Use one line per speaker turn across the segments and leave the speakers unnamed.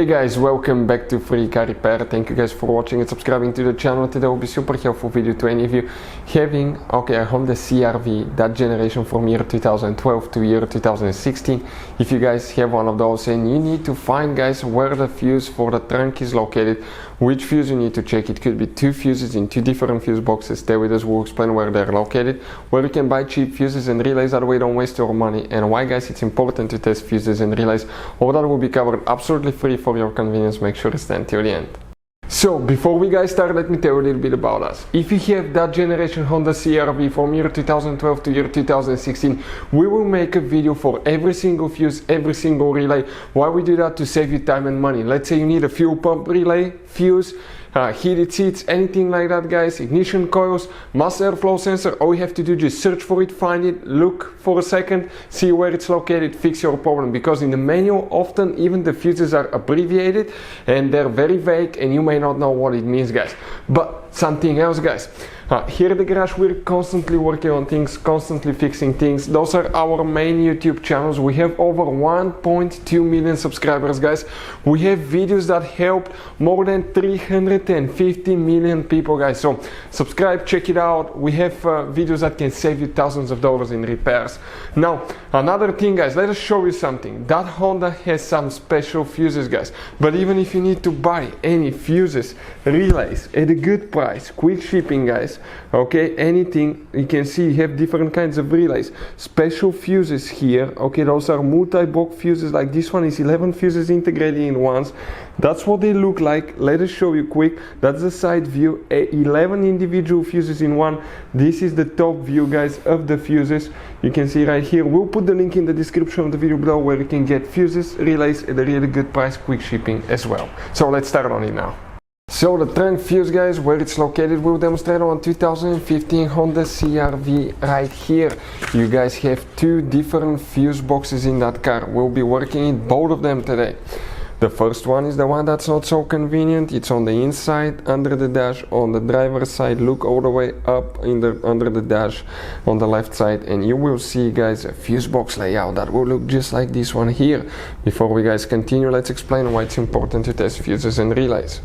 Hey guys, welcome back to Free Car Repair. Thank you guys for watching and subscribing to the channel. Today will be super helpful video to any of you having a Honda CRV, that generation from year 2012 to year 2016. If you guys have one of those and you need to find, guys, where the fuse for the trunk is located, which fuse you need to check. It could be two fuses in two different fuse boxes. Stay with us, we'll explain where they're located, where you can buy cheap fuses and relays, that way you don't waste your money, and why, guys, it's important to test fuses and relays. All that will be covered absolutely free for your convenience. Make sure to stand till the end. So before we guys start, let me tell you a little bit about us. If you have that generation Honda CRV from year 2012 to year 2016, we will make a video for every single fuse, every single relay. Why we do that? To save you time and money. Let's say you need a fuel pump relay, fuse, heated seats, anything like that, guys, ignition coils, mass airflow sensor. All you have to do is just search for it, find it, look for a second, see where it's located, fix your problem. Because in the manual, often even the fuses are abbreviated and they're very vague and you may not know what it means, guys. But something else, guys. Here at the garage, we're constantly working on things, constantly fixing things. Those are our main YouTube channels. We have over 1.2 million subscribers, guys. We have videos that help more than 350 million people, guys. So subscribe, check it out. We have videos that can save you thousands of dollars in repairs. Now, another thing, guys, let us show you something. That Honda has some special fuses, guys. But even if you need to buy any fuses, relays at a good price, quick shipping, guys, okay, anything, you can see you have different kinds of relays, special fuses here. Okay, those are multi-block fuses. Like this one is 11 fuses integrated in ones. That's what they look like. Let us show you quick. That's the side view, 11 individual fuses in one. This is the top view, guys, of the fuses. You can see right here. We'll put the link in the description of the video below where you can get fuses, relays at a really good price, quick shipping as well. So let's start on it now. So the trunk fuse, guys, where it's located, we'll demonstrate on 2015 Honda CRV right here. You guys have two different fuse boxes in that car. We'll be working in both of them today. The first one is the one that's not so convenient. It's on the inside, under the dash, on the driver's side. Look all the way up under the dash on the left side, and you will see, guys, a fuse box layout that will look just like this one here. Before we guys continue, let's explain why it's important to test fuses and relays.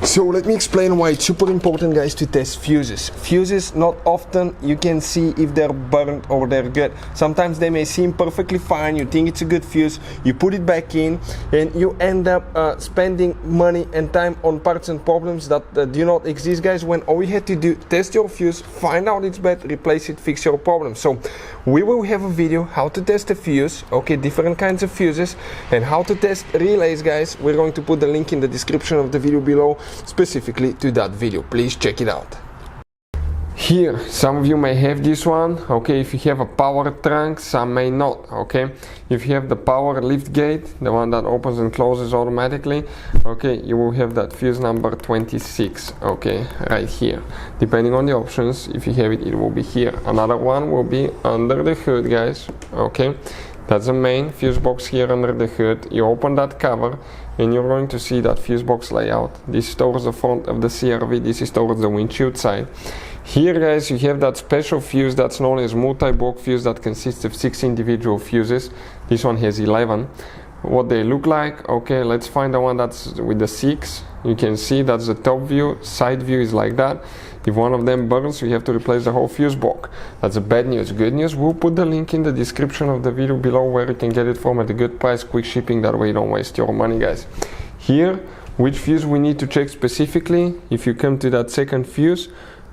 So let me explain why it's super important, guys, to test fuses. Fuses, not often you can see if they're burnt or they're good. Sometimes they may seem perfectly fine, you think it's a good fuse, you put it back in and you end up spending money and time on parts and problems that do not exist, guys, when all you had to do, test your fuse, find out it's bad, replace it, fix your problem. So we will have a video how to test a fuse, okay, different kinds of fuses, and how to test relays, guys. We're going to put the link in the description of the video below specifically to that video. Please check it out. Here, some of you may have this one, okay, if you have a power trunk, some may not, okay. If you have the power lift gate, the one that opens and closes automatically, okay, you will have that fuse number 26, okay, right here. Depending on the options, if you have it, it will be here. Another one will be under the hood, guys, okay. That's the main fuse box here under the hood. You open that cover and you're going to see that fuse box layout. This is towards the front of the CRV, this is towards the windshield side. Here, guys, you have that special fuse that's known as multi-block fuse that consists of 6 individual fuses. This one has 11. What they look like, okay, let's find the one that's with the 6. You can see that's the top view, side view is like that. If one of them burns, we have to replace the whole fuse block. That's the bad news. Good news, we'll put the link in the description of the video below where you can get it from at a good price, quick shipping, that way you don't waste your money, guys. Here, which fuse we need to check specifically, if you come to that second fuse,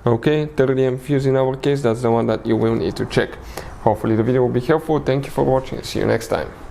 okay, 30 fuse in our case, that's the one that you will need to check. Hopefully the video will be helpful. Thank you for watching. See you next time.